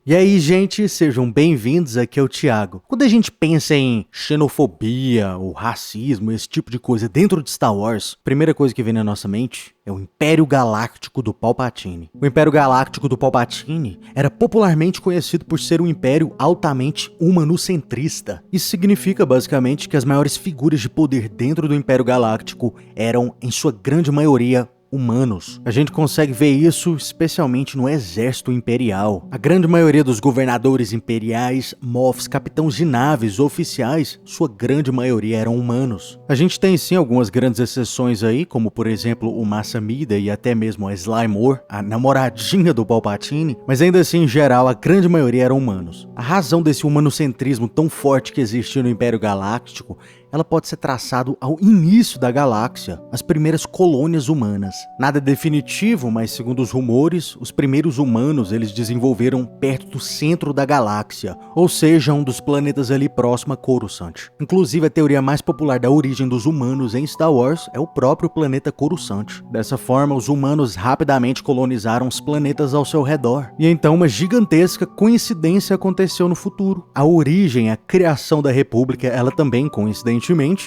E aí, gente, sejam bem-vindos, aqui é o Thiago. Quando a gente pensa em xenofobia ou racismo, esse tipo de coisa dentro de Star Wars, a primeira coisa que vem na nossa mente é o Império Galáctico do Palpatine. O Império Galáctico do Palpatine era popularmente conhecido por ser um império altamente humanocentrista. Isso significa, basicamente, que as maiores figuras de poder dentro do Império Galáctico eram, em sua grande maioria, humanos. A gente consegue ver isso especialmente no exército imperial. A grande maioria dos governadores imperiais, moffs, capitães de naves, oficiais, sua grande maioria eram humanos. A gente tem sim algumas grandes exceções aí, como por exemplo o Massa Amida e até mesmo a Sly Moore, a namoradinha do Palpatine, mas ainda assim, em geral, a grande maioria eram humanos. A razão desse humanocentrismo tão forte que existiu no Império Galáctico, ela pode ser traçado ao início da galáxia, as primeiras colônias humanas. Nada definitivo, mas segundo os rumores, os primeiros humanos eles desenvolveram perto do centro da galáxia, ou seja, um dos planetas ali próximo a Coruscant. Inclusive, a teoria mais popular da origem dos humanos em Star Wars é o próprio planeta Coruscant. Dessa forma, os humanos rapidamente colonizaram os planetas ao seu redor. E então uma gigantesca coincidência aconteceu no futuro. A origem, a criação da República, ela também coincidentemente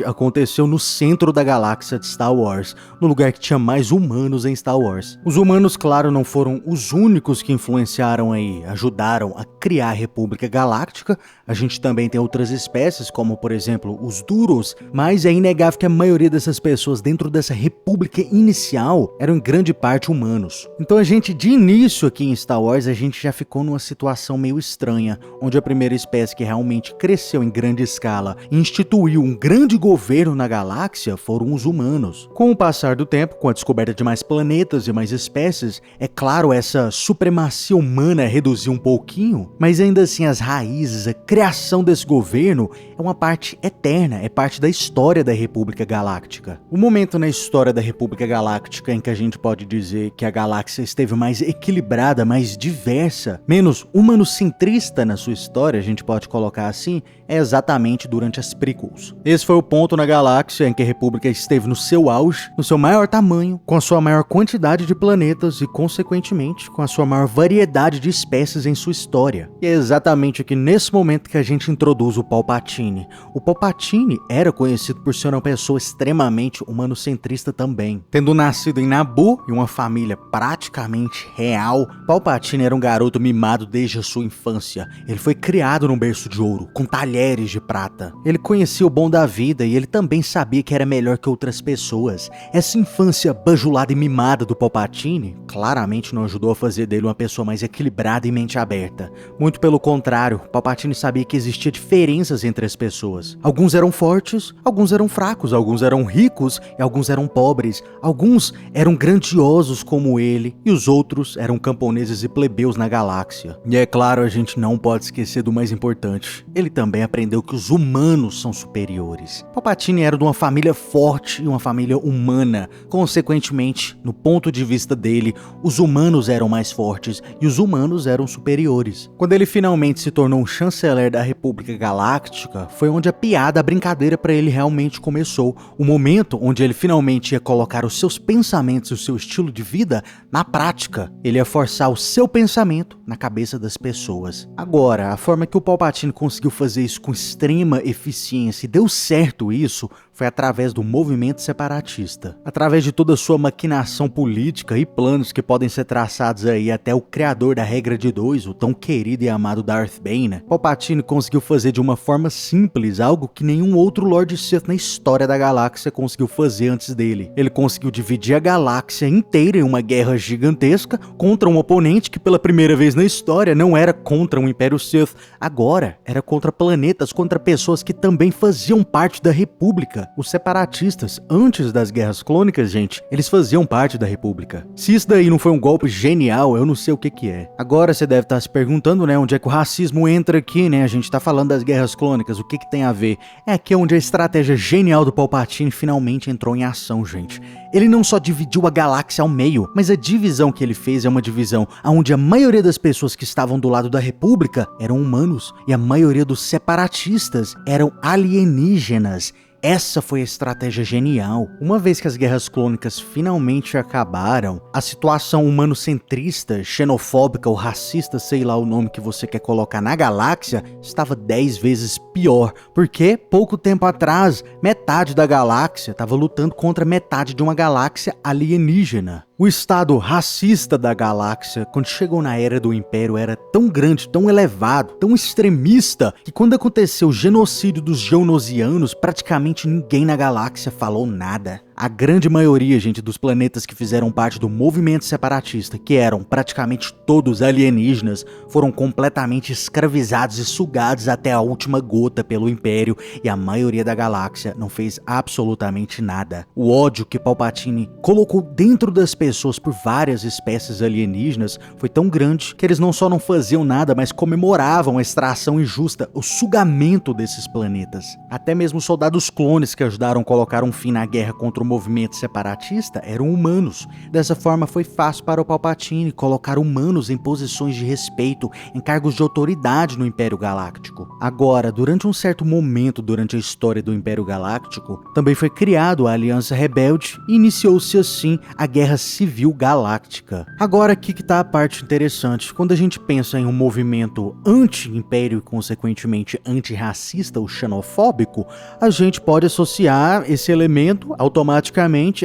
aconteceu no centro da galáxia de Star Wars, no lugar que tinha mais humanos em Star Wars. Os humanos, claro, não foram os únicos que influenciaram aí, ajudaram a criar a República Galáctica. A gente também tem outras espécies, como por exemplo os Duros, mas é inegável que a maioria dessas pessoas dentro dessa República inicial eram em grande parte humanos. Então a gente, de início aqui em Star Wars, a gente já ficou numa situação meio estranha, onde a primeira espécie que realmente cresceu em grande escala e instituiu um grande governo na galáxia foram os humanos. Com o passar do tempo, com a descoberta de mais planetas e mais espécies, é claro, essa supremacia humana reduziu um pouquinho, mas ainda assim as raízes, a criação desse governo é uma parte eterna, é parte da história da República Galáctica. O momento na história da República Galáctica em que a gente pode dizer que a galáxia esteve mais equilibrada, mais diversa, menos humanocentrista na sua história, a gente pode colocar assim, é exatamente durante as prequels. Esse foi o ponto na galáxia em que a República esteve no seu auge, no seu maior tamanho, com a sua maior quantidade de planetas e, consequentemente, com a sua maior variedade de espécies em sua história. E é exatamente aqui nesse momento que a gente introduz o Palpatine. O Palpatine era conhecido por ser uma pessoa extremamente humanocentrista também. Tendo nascido em Naboo e uma família praticamente real, Palpatine era um garoto mimado desde a sua infância. Ele foi criado num berço de ouro, com talheres de prata. Ele conhecia o bom da vida e ele também sabia que era melhor que outras pessoas. Essa infância bajulada e mimada do Palpatine claramente não ajudou a fazer dele uma pessoa mais equilibrada e mente aberta. Muito pelo contrário, Palpatine sabia que existia diferenças entre as pessoas. Alguns eram fortes, alguns eram fracos, alguns eram ricos e alguns eram pobres. Alguns eram grandiosos como ele e os outros eram camponeses e plebeus na galáxia. E é claro, a gente não pode esquecer do mais importante. Ele também aprendeu que os humanos são superiores. Palpatine era de uma família forte e uma família humana. Consequentemente, no ponto de vista dele, os humanos eram mais fortes e os humanos eram superiores. Quando ele finalmente se tornou um chanceler da República Galáctica, foi onde a piada, a brincadeira para ele realmente começou. O momento onde ele finalmente ia colocar os seus pensamentos e o seu estilo de vida na prática. Ele ia forçar o seu pensamento na cabeça das pessoas. Agora, a forma que o Palpatine conseguiu fazer isso com extrema eficiência e deu certo isso foi através do movimento separatista. Através de toda a sua maquinação política e planos que podem ser traçados aí até o criador da regra de 2, o tão querido e amado Darth Bane, Palpatine conseguiu fazer de uma forma simples algo que nenhum outro Lord Sith na história da galáxia conseguiu fazer antes dele. Ele conseguiu dividir a galáxia inteira em uma guerra gigantesca contra um oponente que pela primeira vez na história não era contra um Império Sith, agora era contra planetas, contra pessoas que também faziam parte da República. Os separatistas, antes das guerras clônicas, gente, eles faziam parte da República. Se isso daí não foi um golpe genial, eu não sei o que é. Agora você deve estar se perguntando, né, onde é que o racismo entra aqui, né? A gente tá falando das guerras clônicas, o que tem a ver? É aqui onde a estratégia genial do Palpatine finalmente entrou em ação, gente. Ele não só dividiu a galáxia ao meio, mas a divisão que ele fez é uma divisão onde a maioria das pessoas que estavam do lado da República eram humanos e a maioria dos separatistas eram alienígenas. Essa foi a estratégia genial. Uma vez que as guerras clônicas finalmente acabaram, a situação humanocentrista, xenofóbica ou racista, sei lá o nome que você quer colocar na galáxia, estava 10 vezes pior. Porque, pouco tempo atrás, metade da galáxia estava lutando contra metade de uma galáxia alienígena. O estado racista da galáxia, quando chegou na Era do Império, era tão grande, tão elevado, tão extremista, que quando aconteceu o genocídio dos Geonosianos, praticamente ninguém na galáxia falou nada. A grande maioria, gente, dos planetas que fizeram parte do movimento separatista, que eram praticamente todos alienígenas, foram completamente escravizados e sugados até a última gota pelo Império, e a maioria da galáxia não fez absolutamente nada. O ódio que Palpatine colocou dentro das pessoas por várias espécies alienígenas foi tão grande que eles não só não faziam nada, mas comemoravam a extração injusta, o sugamento desses planetas. Até mesmo os soldados clones que ajudaram a colocar um fim na guerra contra o movimento separatista eram humanos. Dessa forma foi fácil para o Palpatine colocar humanos em posições de respeito, em cargos de autoridade no Império Galáctico. Agora, durante um certo momento durante a história do Império Galáctico, também foi criado a Aliança Rebelde e iniciou-se assim a Guerra Civil Galáctica. Agora aqui que tá a parte interessante. Quando a gente pensa em um movimento anti-império e consequentemente antirracista ou xenofóbico, a gente pode associar esse elemento automaticamente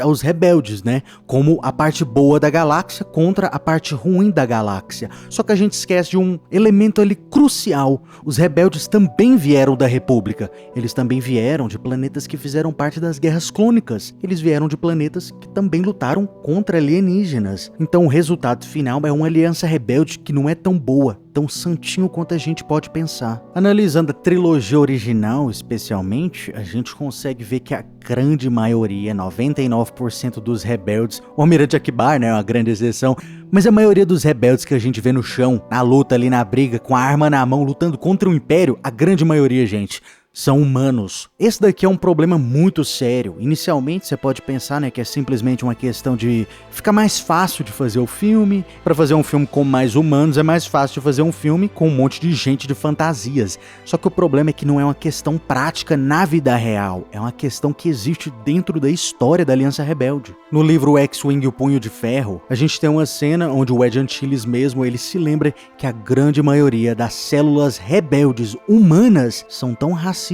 aos rebeldes, né? Como a parte boa da galáxia contra a parte ruim da galáxia. Só que a gente esquece de um elemento ali crucial. Os rebeldes também vieram da República. Eles também vieram de planetas que fizeram parte das guerras clônicas. Eles vieram de planetas que também lutaram contra alienígenas. Então o resultado final é uma aliança rebelde que não é tão boa, tão santinho quanto a gente pode pensar. Analisando a trilogia original, especialmente, a gente consegue ver que a grande maioria, 99% dos rebeldes, o Almirante Akbar, né, é uma grande exceção, mas a maioria dos rebeldes que a gente vê no chão, na luta ali na briga, com a arma na mão, lutando contra o Império, a grande maioria, gente, são humanos. Esse daqui é um problema muito sério. Inicialmente você pode pensar, né, que é simplesmente uma questão de ficar mais fácil de fazer o filme. Para fazer um filme com mais humanos é mais fácil de fazer um filme com um monte de gente de fantasias. Só que o problema é que não é uma questão prática na vida real, é uma questão que existe dentro da história da Aliança Rebelde. No livro X-Wing e o Punho de Ferro, a gente tem uma cena onde o Wedge Antilles mesmo, ele se lembra que a grande maioria das células rebeldes humanas são tão racistas,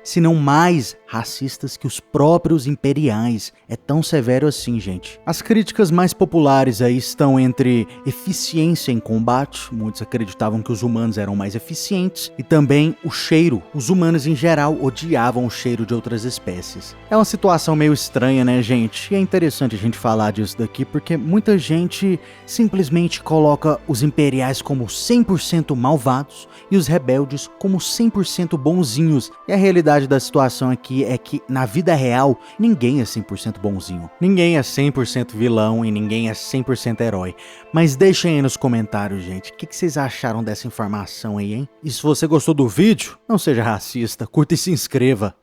se não mais racistas que os próprios imperiais. É tão severo assim, gente. As críticas mais populares aí estão entre eficiência em combate, muitos acreditavam que os humanos eram mais eficientes, e também o cheiro. Os humanos em geral odiavam o cheiro de outras espécies. É uma situação meio estranha, né, gente? E é interessante a gente falar disso daqui, porque muita gente simplesmente coloca os imperiais como 100% malvados e os rebeldes como 100% bonzinhos. E a realidade da situação aqui é que, na vida real, ninguém é 100% bonzinho. Ninguém é 100% vilão e ninguém é 100% herói. Mas deixem aí nos comentários, gente, o que vocês acharam dessa informação aí, hein? E se você gostou do vídeo, não seja racista, curta e se inscreva.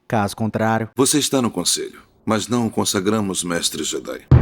Caso contrário... Você está no conselho, mas não o consagramos mestre Jedi.